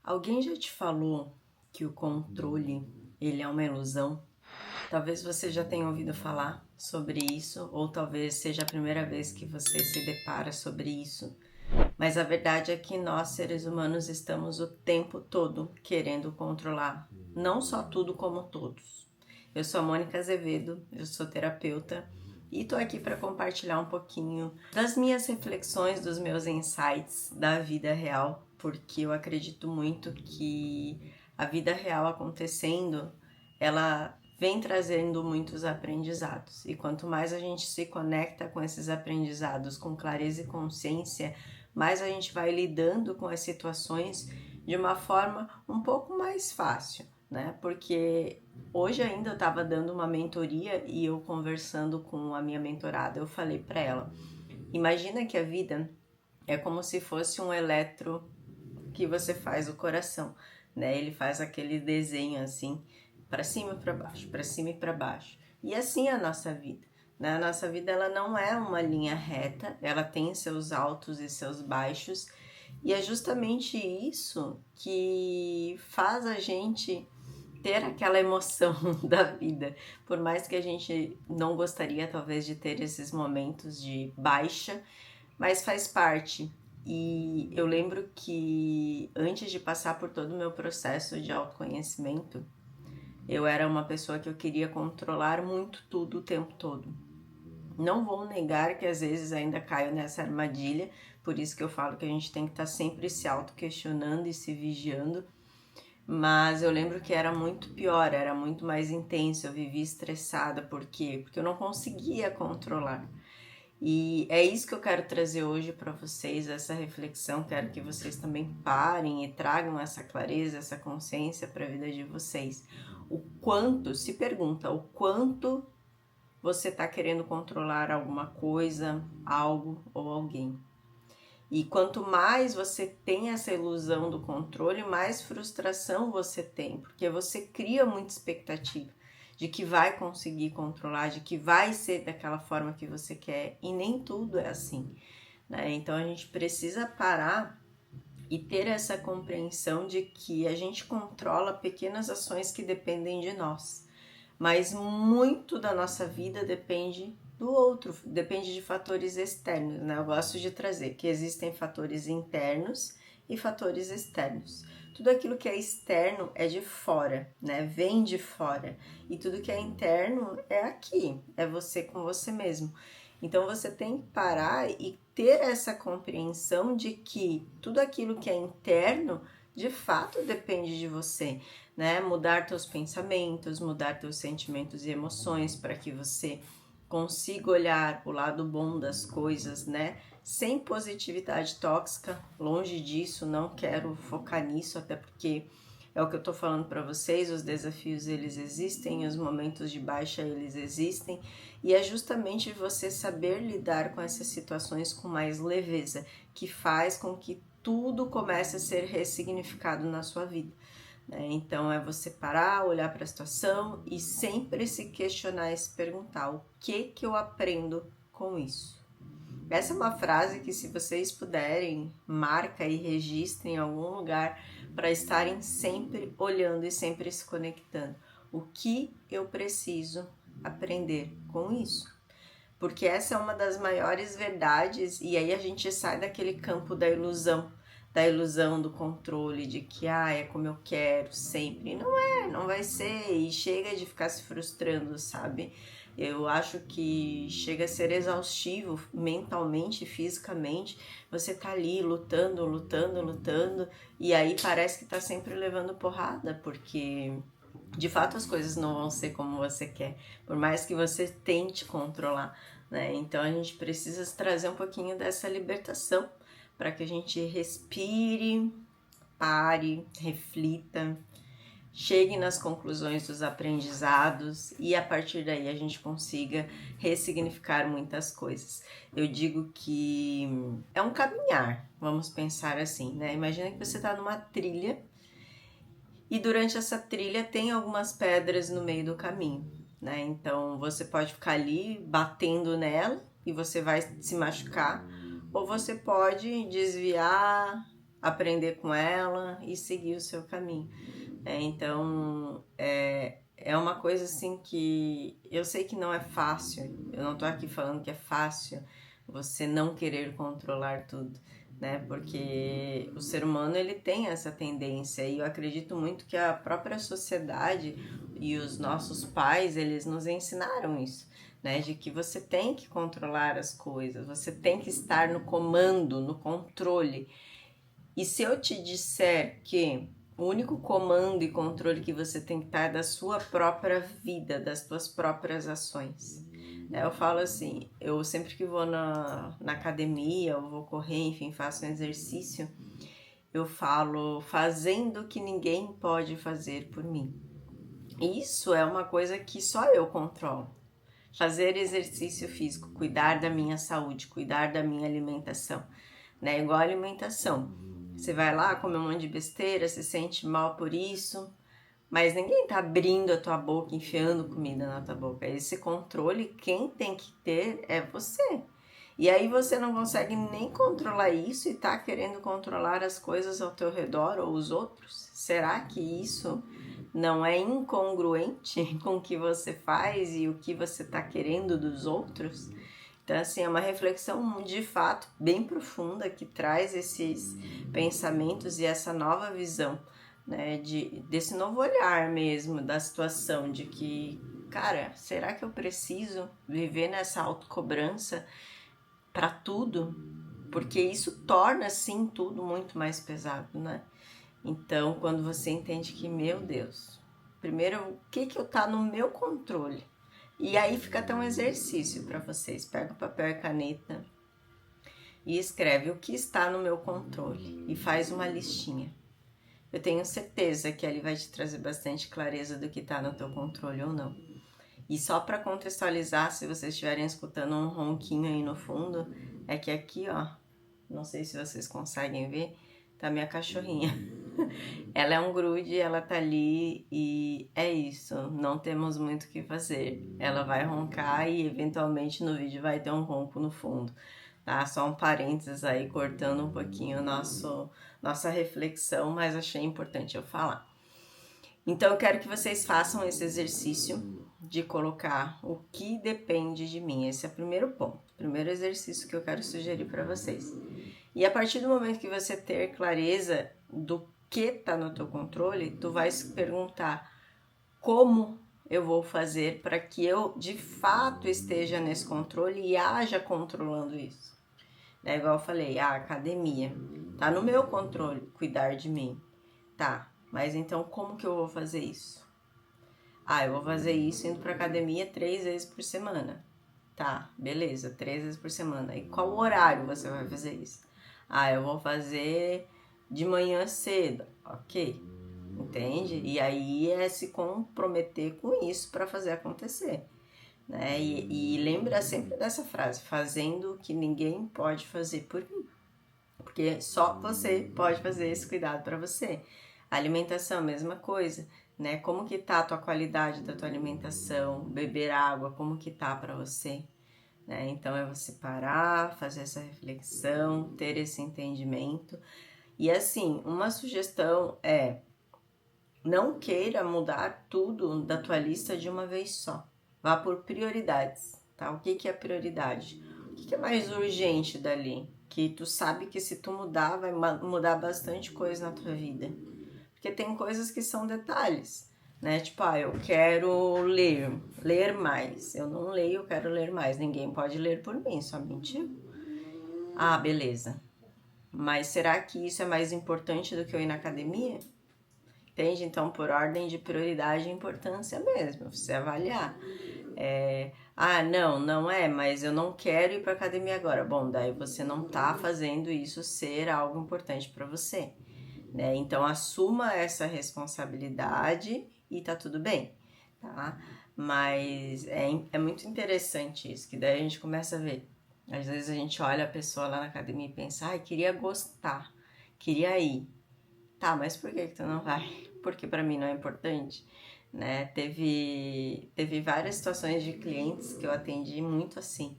Alguém já te falou que o controle, ele é uma ilusão? Talvez você já tenha ouvido falar sobre isso, ou talvez seja a primeira vez que você se depara sobre isso. Mas a verdade é que nós, seres humanos, estamos o tempo todo querendo controlar, não só tudo como todos. Eu sou a Mônica Azevedo, eu sou terapeuta e tô aqui para compartilhar um pouquinho das minhas reflexões, dos meus insights da vida real, porque eu acredito muito que a vida real acontecendo, ela vem trazendo muitos aprendizados. E quanto mais a gente se conecta com esses aprendizados com clareza e consciência, mais a gente vai lidando com as situações de uma forma um pouco mais fácil, né? Porque hoje ainda eu estava dando uma mentoria e eu conversando com a minha mentorada, eu falei para ela: imagina que a vida é como se fosse um eletro que você faz o coração, né? Ele faz aquele desenho assim, para cima e para baixo, para cima e para baixo. E assim é a nossa vida. Né? A nossa vida ela não é uma linha reta, ela tem seus altos e seus baixos, e é justamente isso que faz a gente ter aquela emoção da vida. Por mais que a gente não gostaria talvez de ter esses momentos de baixa, mas faz parte. E eu lembro que antes de passar por todo o meu processo de autoconhecimento, eu era uma pessoa que eu queria controlar muito tudo o tempo todo. Não vou negar que às vezes ainda caio nessa armadilha, por isso que eu falo que a gente tem que estar sempre se auto-questionando e se vigiando. Mas eu lembro que era muito pior, era muito mais intenso, eu vivia estressada, por quê? Porque eu não conseguia controlar. E é isso que eu quero trazer hoje para vocês, essa reflexão. Quero que vocês também parem e tragam essa clareza, essa consciência para a vida de vocês. O quanto, se pergunta, o quanto você está querendo controlar alguma coisa, algo ou alguém. E quanto mais você tem essa ilusão do controle, mais frustração você tem, porque você cria muita expectativa de que vai conseguir controlar, de que vai ser daquela forma que você quer, e nem tudo é assim, né? Então a gente precisa parar e ter essa compreensão de que a gente controla pequenas ações que dependem de nós, mas muito da nossa vida depende do outro, depende de fatores externos, né? Eu gosto de trazer que existem fatores internos e fatores externos. Tudo aquilo que é externo é de fora, né? Vem de fora. E tudo que é interno é aqui, é você com você mesmo. Então você tem que parar e ter essa compreensão de que tudo aquilo que é interno de fato depende de você, né? Mudar teus pensamentos, mudar teus sentimentos e emoções para que você consiga olhar o lado bom das coisas, né? Sem positividade tóxica, longe disso, não quero focar nisso, até porque é o que eu tô falando para vocês, os desafios eles existem, os momentos de baixa eles existem, e é justamente você saber lidar com essas situações com mais leveza, que faz com que tudo comece a ser ressignificado na sua vida. Então é você parar, olhar para a situação e sempre se questionar e se perguntar: o que eu aprendo com isso? Essa é uma frase que, se vocês puderem, marca e registre em algum lugar para estarem sempre olhando e sempre se conectando. O que eu preciso aprender com isso? Porque essa é uma das maiores verdades, e aí a gente sai daquele campo da ilusão do controle, de que é como eu quero sempre. Não é, não vai ser, e chega de ficar se frustrando, sabe? Eu acho que chega a ser exaustivo mentalmente e fisicamente. Você tá ali lutando, lutando, lutando, e aí parece que tá sempre levando porrada, porque de fato as coisas não vão ser como você quer, por mais que você tente controlar, né? Então a gente precisa trazer um pouquinho dessa libertação para que a gente respire, pare, reflita, chegue nas conclusões dos aprendizados e a partir daí a gente consiga ressignificar muitas coisas. Eu digo que é um caminhar, vamos pensar assim, né? Imagina que você está numa trilha e durante essa trilha tem algumas pedras no meio do caminho, né? Então você pode ficar ali batendo nela e você vai se machucar, ou você pode desviar, aprender com ela e seguir o seu caminho. Então, é uma coisa assim que eu sei que não é fácil, eu não tô aqui falando que é fácil você não querer controlar tudo, né? Porque o ser humano, ele tem essa tendência, e eu acredito muito que a própria sociedade e os nossos pais, eles nos ensinaram isso, né? De que você tem que controlar as coisas, você tem que estar no comando, no controle. E se eu te disser que o único comando e controle que você tem que estar é da sua própria vida, das suas próprias ações. Eu falo assim, eu sempre que vou na academia, eu vou correr, enfim, faço um exercício, eu falo fazendo o que ninguém pode fazer por mim. Isso é uma coisa que só eu controlo. Fazer exercício físico, cuidar da minha saúde, cuidar da minha alimentação, né? Igual a alimentação. Você vai lá, come um monte de besteira, se sente mal por isso, mas ninguém tá abrindo a tua boca, enfiando comida na tua boca. Esse controle, quem tem que ter é você. E aí você não consegue nem controlar isso e tá querendo controlar as coisas ao teu redor ou os outros? Será que isso não é incongruente com o que você faz e o que você tá querendo dos outros? Então, assim, é uma reflexão de fato bem profunda que traz esses pensamentos e essa nova visão, né, desse novo olhar mesmo da situação, de que, cara, será que eu preciso viver nessa autocobrança para tudo? Porque isso torna, sim, tudo muito mais pesado, né? Então, quando você entende que, meu Deus, primeiro, o que eu tá no meu controle? E aí fica até um exercício para vocês. Pega o papel e caneta e escreve o que está no meu controle e faz uma listinha. Eu tenho certeza que ali vai te trazer bastante clareza do que está no teu controle ou não. E só para contextualizar, se vocês estiverem escutando um ronquinho aí no fundo, é que aqui, ó, não sei se vocês conseguem ver, tá minha cachorrinha. Ela é um grude, ela tá ali e é isso, não temos muito o que fazer. Ela vai roncar e eventualmente no vídeo vai ter um ronco no fundo, tá? Só um parênteses aí, cortando um pouquinho nossa reflexão, mas achei importante eu falar. Então eu quero que vocês façam esse exercício de colocar o que depende de mim. Esse é o primeiro ponto, o primeiro exercício que eu quero sugerir para vocês. E a partir do momento que você ter clareza do que está no teu controle, tu vai se perguntar como eu vou fazer para que eu de fato esteja nesse controle e haja controlando isso. É igual eu falei, a academia tá no meu controle cuidar de mim, tá? Mas então como que eu vou fazer isso? Eu vou fazer isso indo para academia 3 vezes por semana. Tá, beleza, 3 vezes por semana. E qual horário você vai fazer isso? Eu vou fazer de manhã cedo. Ok, entende? E aí é se comprometer com isso para fazer acontecer, né? E lembra sempre dessa frase, fazendo o que ninguém pode fazer por mim. Porque só você pode fazer esse cuidado para você. A alimentação, mesma coisa, né? Como que tá a tua qualidade da tua alimentação? Beber água, como que tá para você? Né? Então é você parar, fazer essa reflexão, ter esse entendimento. E assim, uma sugestão é não queira mudar tudo da tua lista de uma vez só. Vá por prioridades, tá? O que é prioridade? O que é mais urgente dali? Que tu sabe que se tu mudar, vai mudar bastante coisa na tua vida. Porque tem coisas que são detalhes, né? Tipo, eu quero ler mais. Eu não leio, eu quero ler mais. Ninguém pode ler por mim, somente eu. Beleza. Mas será que isso é mais importante do que eu ir na academia? Entende? Então, por ordem de prioridade e importância mesmo, você avaliar. Não é, mas eu não quero ir para academia agora. Bom, daí você não tá fazendo isso ser algo importante para você, né? Então, assuma essa responsabilidade e tá tudo bem, tá? Mas é muito interessante isso, que daí a gente começa a ver. Às vezes a gente olha a pessoa lá na academia e pensa, queria gostar, queria ir. Tá, mas por que tu não vai? Porque para mim não é importante, né? Teve várias situações de clientes que eu atendi muito assim.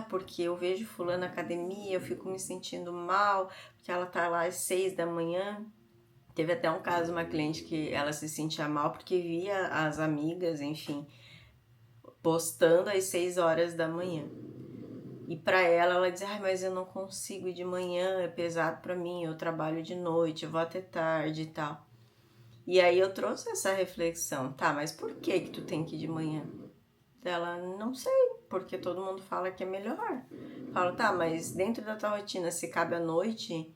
Porque eu vejo fulano na academia, eu fico me sentindo mal, porque ela tá lá às 6 da manhã. Teve até um caso, uma cliente que ela se sentia mal porque via as amigas, enfim, postando às 6 horas da manhã. E para ela dizia, mas eu não consigo ir de manhã, é pesado para mim, eu trabalho de noite, eu vou até tarde e tal. E aí eu trouxe essa reflexão, tá, mas por que tu tem que ir de manhã? Ela, não sei, porque todo mundo fala que é melhor. Falo, tá, mas dentro da tua rotina, se cabe à noite,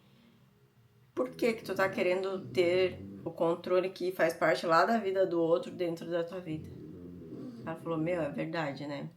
por que tu tá querendo ter o controle que faz parte lá da vida do outro dentro da tua vida? Ela falou, é verdade, né?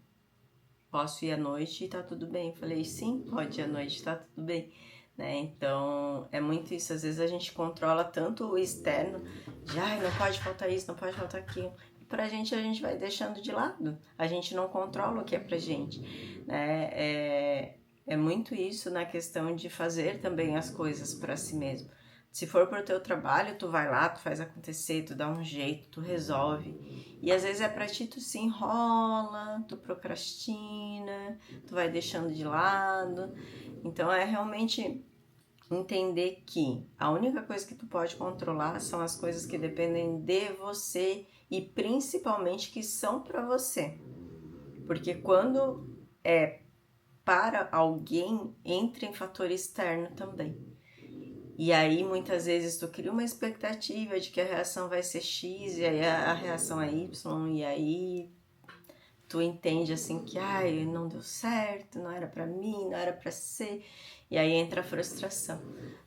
Posso ir à noite e tá tudo bem. Falei, sim, pode ir à noite, tá tudo bem. Né? Então, é muito isso. Às vezes a gente controla tanto o externo, de, não pode faltar isso, não pode faltar aquilo. E pra gente, a gente vai deixando de lado. A gente não controla o que é pra gente. Né? É muito isso na questão de fazer também as coisas para si mesmo. Se for pro teu trabalho, tu vai lá, tu faz acontecer, tu dá um jeito, tu resolve. E às vezes é pra ti, tu se enrola, tu procrastina, tu vai deixando de lado. Então é realmente entender que a única coisa que tu pode controlar são as coisas que dependem de você e principalmente que são pra você. Porque quando é para alguém, entra em fator externo também. E aí, muitas vezes, tu cria uma expectativa de que a reação vai ser X, e aí a reação é Y, e aí tu entende assim que, não deu certo, não era pra mim, não era pra ser, e aí entra a frustração,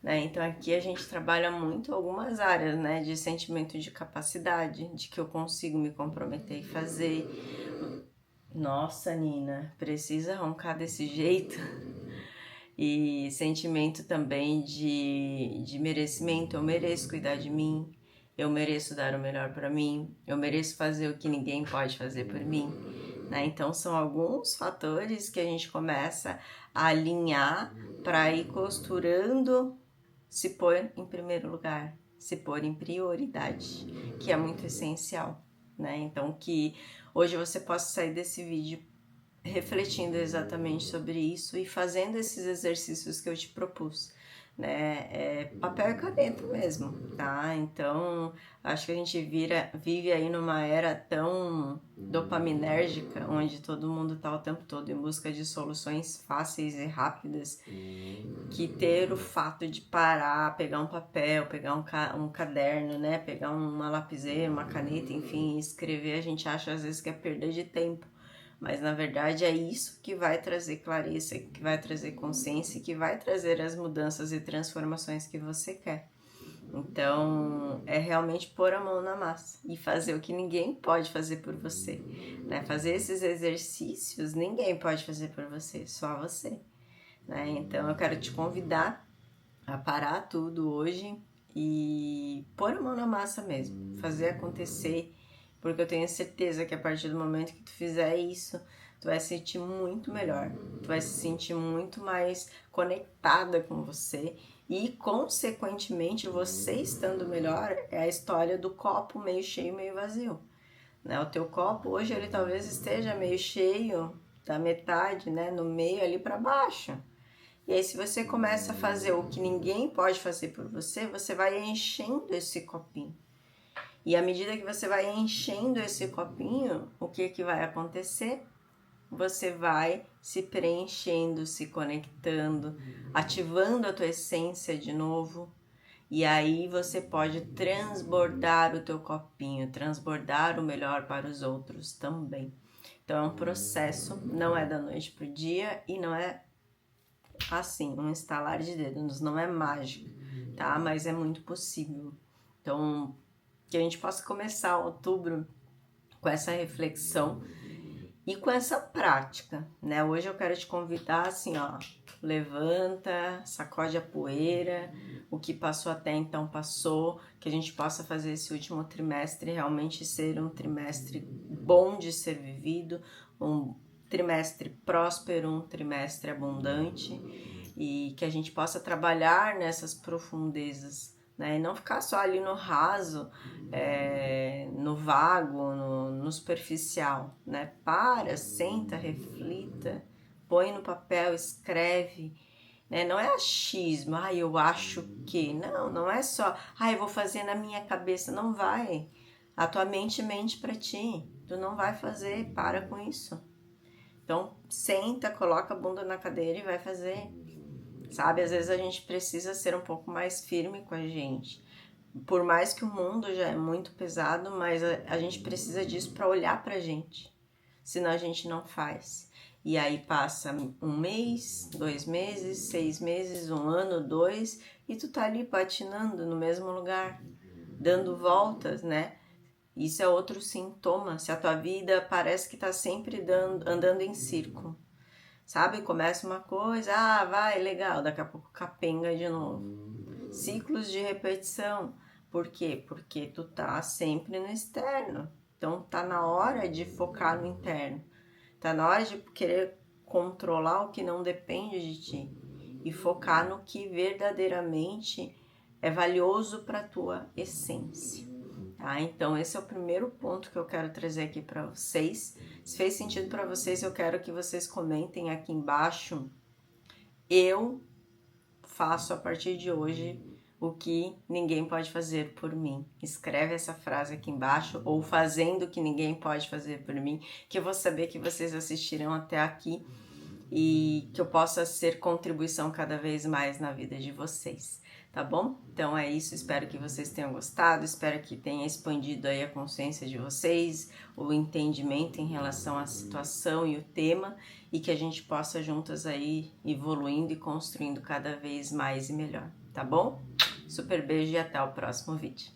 né? Então aqui a gente trabalha muito algumas áreas, né? De sentimento de capacidade, de que eu consigo me comprometer e fazer. Nossa, Nina, precisa roncar desse jeito? E sentimento também de merecimento, eu mereço cuidar de mim, eu mereço dar o melhor para mim, eu mereço fazer o que ninguém pode fazer por mim, né? Então são alguns fatores que a gente começa a alinhar para ir costurando, se pôr em primeiro lugar, se pôr em prioridade, que é muito essencial, né? Então que hoje você possa sair desse vídeo refletindo exatamente sobre isso e fazendo esses exercícios que eu te propus, né? É papel e caneta mesmo, tá? Então, acho que a gente vive aí numa era tão dopaminérgica, onde todo mundo tá o tempo todo em busca de soluções fáceis e rápidas, que ter o fato de parar, pegar um papel, pegar um caderno, né? Pegar uma lapiseira, uma caneta, enfim, escrever, a gente acha às vezes que é perda de tempo. Mas na verdade é isso que vai trazer clareza, que vai trazer consciência, que vai trazer as mudanças e transformações que você quer. Então é realmente pôr a mão na massa e fazer o que ninguém pode fazer por você, né? Fazer esses exercícios ninguém pode fazer por você, só você, né? Então eu quero te convidar a parar tudo hoje e pôr a mão na massa mesmo, fazer acontecer, porque eu tenho certeza que a partir do momento que tu fizer isso, tu vai se sentir muito melhor, tu vai se sentir muito mais conectada com você e, consequentemente, você estando melhor é a história do copo meio cheio, meio vazio, né? O teu copo hoje ele talvez esteja meio cheio da metade, né, no meio ali para baixo. E aí, se você começa a fazer o que ninguém pode fazer por você, você vai enchendo esse copinho. E à medida que você vai enchendo esse copinho, o que vai acontecer? Você vai se preenchendo, se conectando, ativando a tua essência de novo. E aí você pode transbordar o teu copinho, transbordar o melhor para os outros também. Então é um processo, não é da noite pro dia e não é assim, um estalar de dedos, não é mágica, tá? Mas é muito possível. Então, que a gente possa começar outubro com essa reflexão e com essa prática, né? Hoje eu quero te convidar assim, ó, levanta, sacode a poeira, o que passou até então passou, que a gente possa fazer esse último trimestre realmente ser um trimestre bom de ser vivido, um trimestre próspero, um trimestre abundante e que a gente possa trabalhar nessas profundezas, né? E não ficar só ali no raso, no vago, no superficial, né? Para, senta, reflita, põe no papel, escreve, né? Não é achismo, eu acho que. Não, não é só, eu vou fazer na minha cabeça. Não vai. A tua mente mente pra ti. Tu não vai fazer, para com isso. Então, senta, coloca a bunda na cadeira e vai fazer. Sabe, às vezes a gente precisa ser um pouco mais firme com a gente. Por mais que o mundo já é muito pesado, mas a gente precisa disso para olhar pra gente. Senão a gente não faz. E aí passa 1 mês, 2 meses, 6 meses, 1 ano, 2, e tu tá ali patinando no mesmo lugar, dando voltas, né? Isso é outro sintoma. Se a tua vida parece que tá sempre andando em círculo, sabe? Começa uma coisa, vai, legal, daqui a pouco capenga de novo. Ciclos de repetição. Por quê? Porque tu tá sempre no externo. Então tá na hora de focar no interno. Tá na hora de querer controlar o que não depende de ti e focar no que verdadeiramente é valioso para tua essência. Tá? Então esse é o primeiro ponto que eu quero trazer aqui para vocês. Se fez sentido para vocês, eu quero que vocês comentem aqui embaixo. Eu faço a partir de hoje o que ninguém pode fazer por mim. Escreve essa frase aqui embaixo, ou fazendo o que ninguém pode fazer por mim, que eu vou saber que vocês assistirão até aqui e que eu possa ser contribuição cada vez mais na vida de vocês, tá bom? Então é isso, espero que vocês tenham gostado, espero que tenha expandido aí a consciência de vocês, o entendimento em relação à situação e o tema, e que a gente possa juntas aí evoluindo e construindo cada vez mais e melhor, tá bom? Super beijo e até o próximo vídeo.